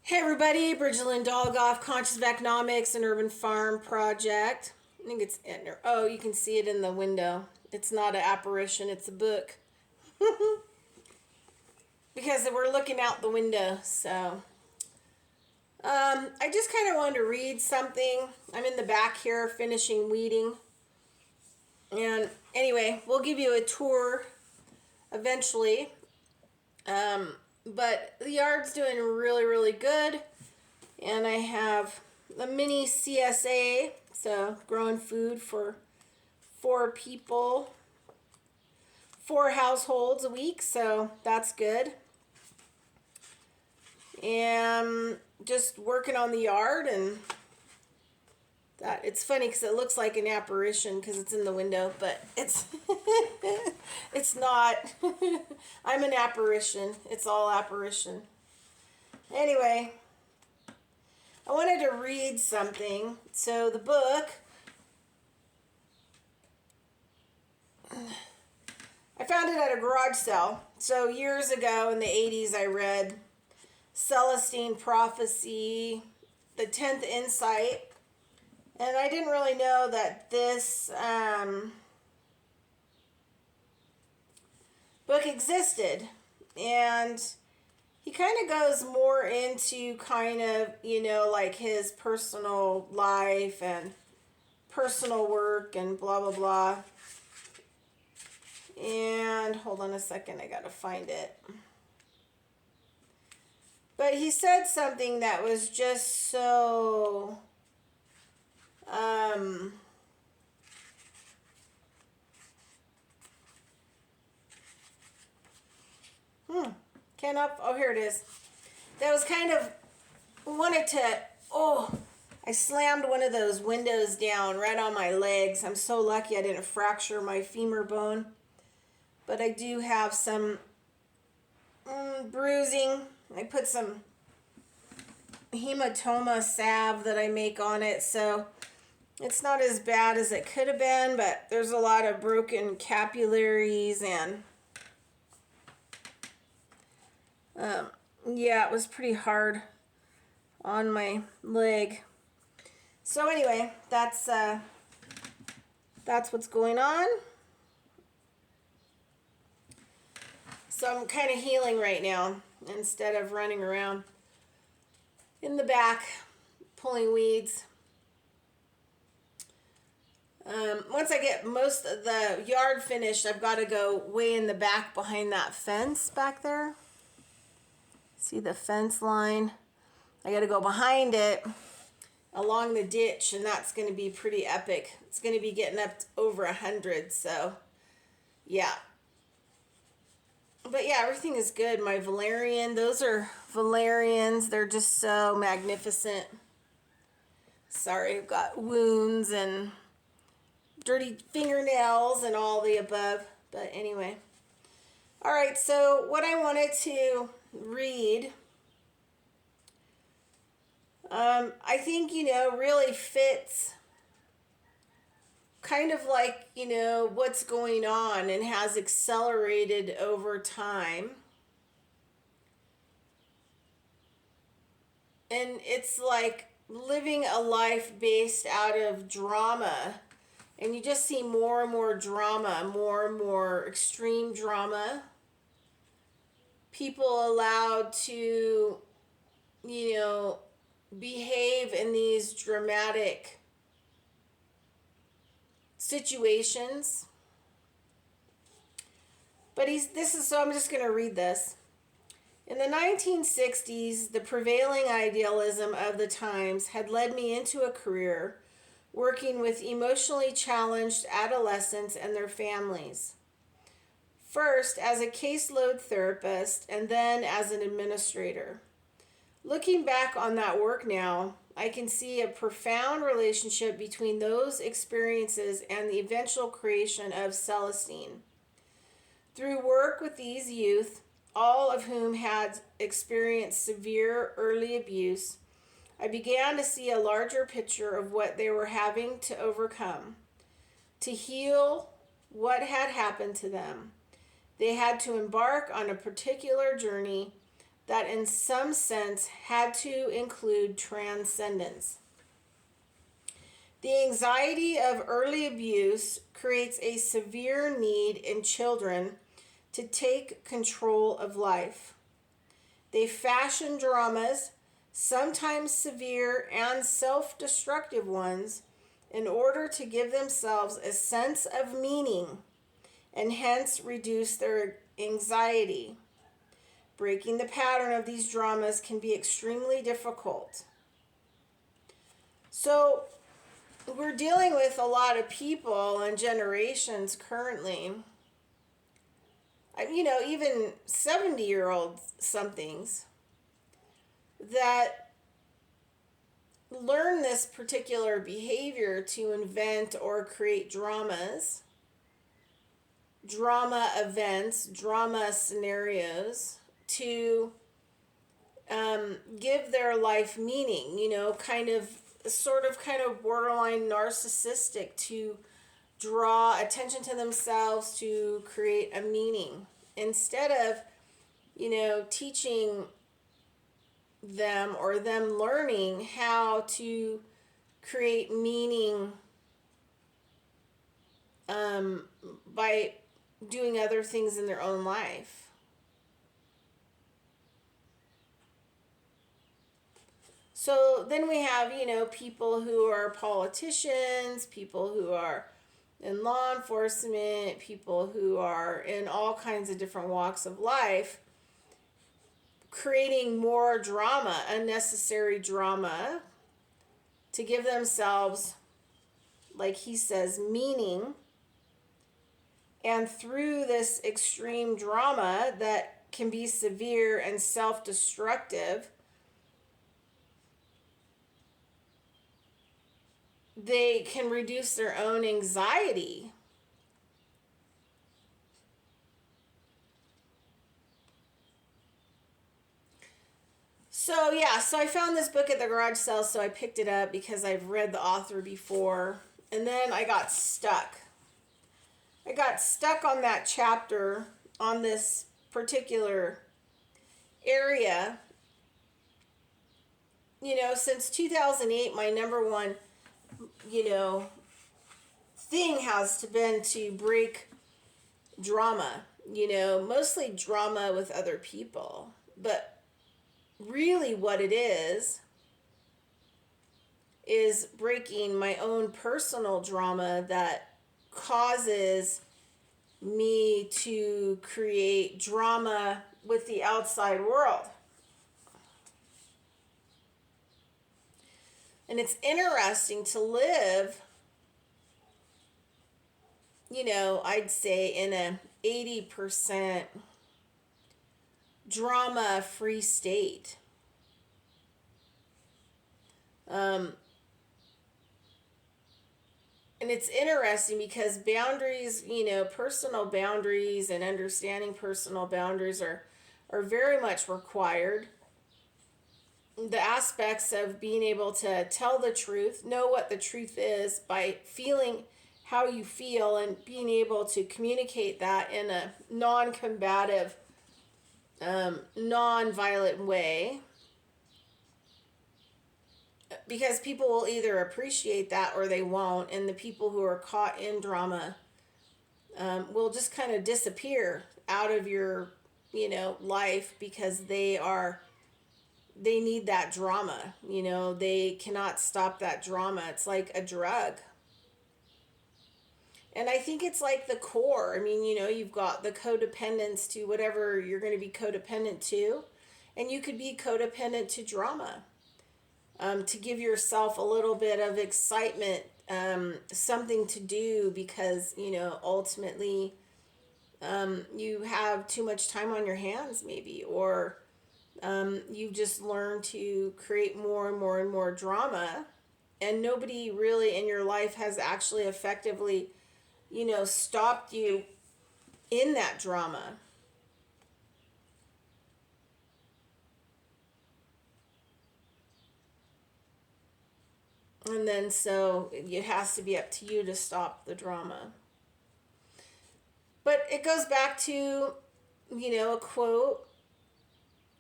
Hey everybody, Bridgerland Dolgoff, Conscious of Economics and Urban Farm Project. I think it's oh, you can see it in the window. It's not an apparition, it's a book. Because we're looking out the window, so. I just kind of wanted to read something. I'm in the back here finishing weeding. And anyway, we'll give you a tour eventually. But the yard's doing really, really good. And I have a mini CSA, so growing food for 4 people, 4 households a week, so that's good. And just working on the yard, and that it's funny because it looks like an apparition because it's in the window, but it's it's not. I'm an apparition. It's all apparition. Anyway, I wanted to read something. So the book, I found it at a garage sale. So years ago in the 80s, I read Celestine Prophecy, The 10th Insight, and I didn't really know that this book existed. And he kind of goes more into kind of, like his personal life and personal work and blah, blah, blah. And hold on a second, I gotta find it. But he said something that was just so oh, here it is. That was kind of I slammed one of those windows down right on my legs. I'm so lucky I didn't fracture my femur bone. But I do have some bruising. I put some hematoma salve that I make on it, so it's not as bad as it could have been, but there's a lot of broken capillaries and yeah, it was pretty hard on my leg. So anyway, that's what's going on. So I'm kind of healing right now instead of running around in the back pulling weeds. Once I get most of the yard finished, I've got to go way in the back behind that fence back there. See the fence line? I got to go behind it along the ditch, and that's going to be pretty epic. It's going to be getting up to over 100, so yeah. But yeah, everything is good. My valerian, those are valerians. They're just so magnificent. Sorry, I've got wounds and dirty fingernails and all the above. But anyway. All right, so what I wanted to read, I think, really fits kind of like, what's going on and has accelerated over time. And it's like living a life based out of drama. And you just see more and more drama, more and more extreme drama. People allowed to, behave in these dramatic situations. But so I'm just going to read this. In the 1960s, the prevailing idealism of the times had led me into a career working with emotionally challenged adolescents and their families. First as a caseload therapist and then as an administrator. Looking back on that work now, I can see a profound relationship between those experiences and the eventual creation of Celestine. Through work with these youth, all of whom had experienced severe early abuse, I began to see a larger picture of what they were having to overcome. To heal what had happened to them, they had to embark on a particular journey that in some sense had to include transcendence. The anxiety of early abuse creates a severe need in children to take control of life. They fashion dramas, sometimes severe and self-destructive ones, in order to give themselves a sense of meaning and hence reduce their anxiety. Breaking the pattern of these dramas can be extremely difficult. So, we're dealing with a lot of people and generations currently, even 70-year-old somethings, that learn this particular behavior to invent or create dramas, drama events, drama scenarios, to give their life meaning, kind of borderline narcissistic, to draw attention to themselves, to create a meaning, instead of, teaching them or them learning how to create meaning by doing other things in their own life. So then we have, people who are politicians, people who are in law enforcement, people who are in all kinds of different walks of life, creating more drama, unnecessary drama, to give themselves, like he says, meaning. And through this extreme drama that can be severe and self-destructive, they can reduce their own anxiety. So I found this book at the garage sale, so I picked it up because I've read the author before. And then I got stuck. I got stuck on that chapter, on this particular area. Since 2008, my number one thing has been to break drama, mostly drama with other people. But really what it is breaking my own personal drama that causes me to create drama with the outside world. And it's interesting to live, I'd say in a 80% drama-free state. And it's interesting because boundaries, personal boundaries and understanding personal boundaries are very much required. The aspects of being able to tell the truth, know what the truth is by feeling how you feel, and being able to communicate that in a non-combative, non-violent way. Because people will either appreciate that or they won't, and the people who are caught in drama will just kind of disappear out of your, life, because they need that drama. They cannot stop that drama. It's like a drug. And I think it's like the core. I mean, you've got the codependence to whatever you're going to be codependent to, and you could be codependent to drama. To give yourself a little bit of excitement, something to do, because, ultimately you have too much time on your hands maybe, or you just learn to create more and more and more drama, and nobody really in your life has actually effectively, stopped you in that drama. And then so it has to be up to you to stop the drama. But it goes back to, a quote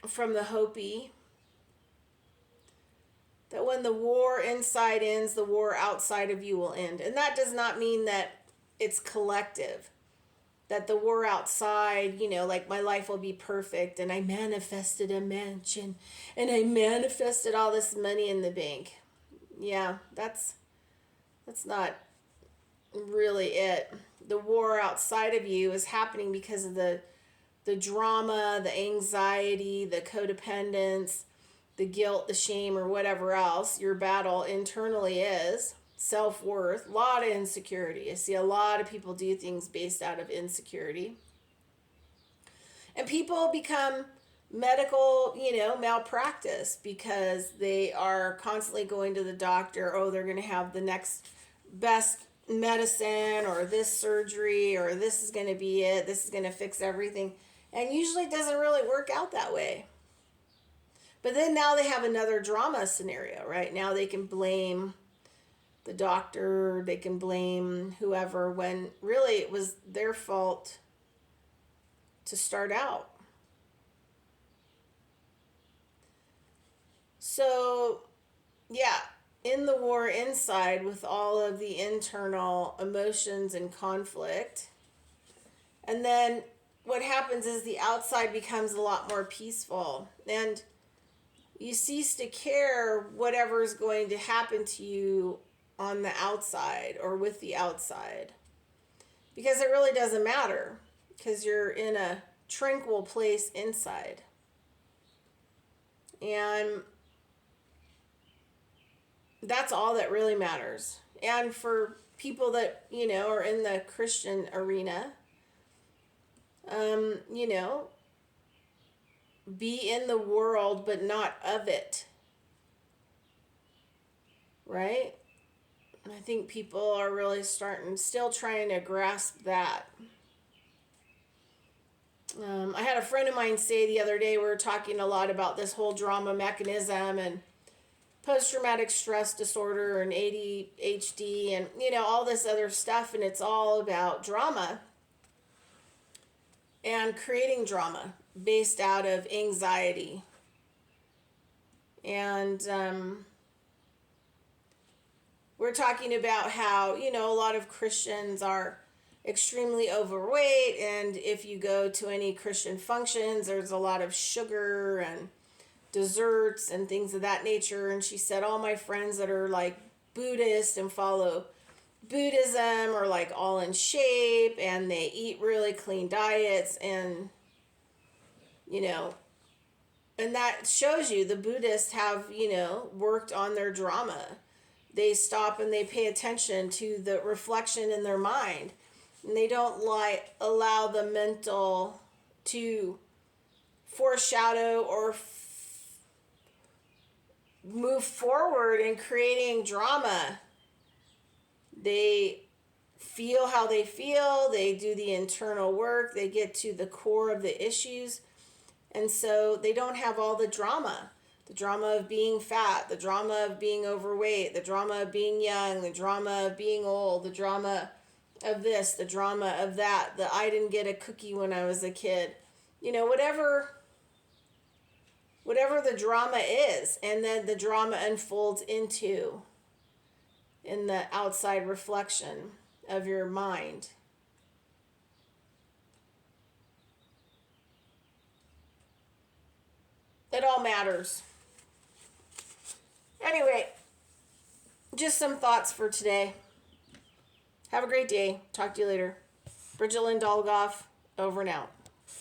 from the Hopi that when the war inside ends, the war outside of you will end. And that does not mean that it's collective, that the war outside, like my life will be perfect and I manifested a mansion and I manifested all this money in the bank. Yeah, that's not really it. The war outside of you is happening because of the drama, the anxiety, the codependence, the guilt, the shame, or whatever else your battle internally is. Self-worth, a lot of insecurity. I see a lot of people do things based out of insecurity. And people become medical, malpractice because they are constantly going to the doctor. Oh, they're going to have the next best medicine or this surgery or this is going to be it. This is going to fix everything. And usually it doesn't really work out that way. But then now they have another drama scenario, right? Now they can blame the doctor, they can blame whoever, when really it was their fault to start out. So, yeah, in the war inside with all of the internal emotions and conflict. And then what happens is the outside becomes a lot more peaceful. And you cease to care whatever is going to happen to you on the outside or with the outside. Because it really doesn't matter. Because you're in a tranquil place inside. And that's all that really matters. And for people that, are in the Christian arena, be in the world but not of it. Right? I think people are really still trying to grasp that. I had a friend of mine say the other day, we were talking a lot about this whole drama mechanism and post-traumatic stress disorder and ADHD and, all this other stuff. And it's all about drama and creating drama based out of anxiety. And we're talking about how, a lot of Christians are extremely overweight, and if you go to any Christian functions, there's a lot of sugar and desserts and things of that nature. And she said all my friends that are like Buddhist and follow Buddhism are like all in shape and they eat really clean diets, and and that shows you the Buddhists have worked on their drama. They stop and they pay attention to the reflection in their mind. And they don't allow the mental to foreshadow or move forward in creating drama. They feel how they feel. They do the internal work. They get to the core of the issues. And so they don't have all the drama. The drama of being fat, the drama of being overweight, the drama of being young, the drama of being old, the drama of this, the drama of that, the I didn't get a cookie when I was a kid. Whatever the drama is, and then the drama unfolds in the outside reflection of your mind. It all matters. Anyway, just some thoughts for today. Have a great day. Talk to you later. Bridget Lynn Dolgoff, over and out.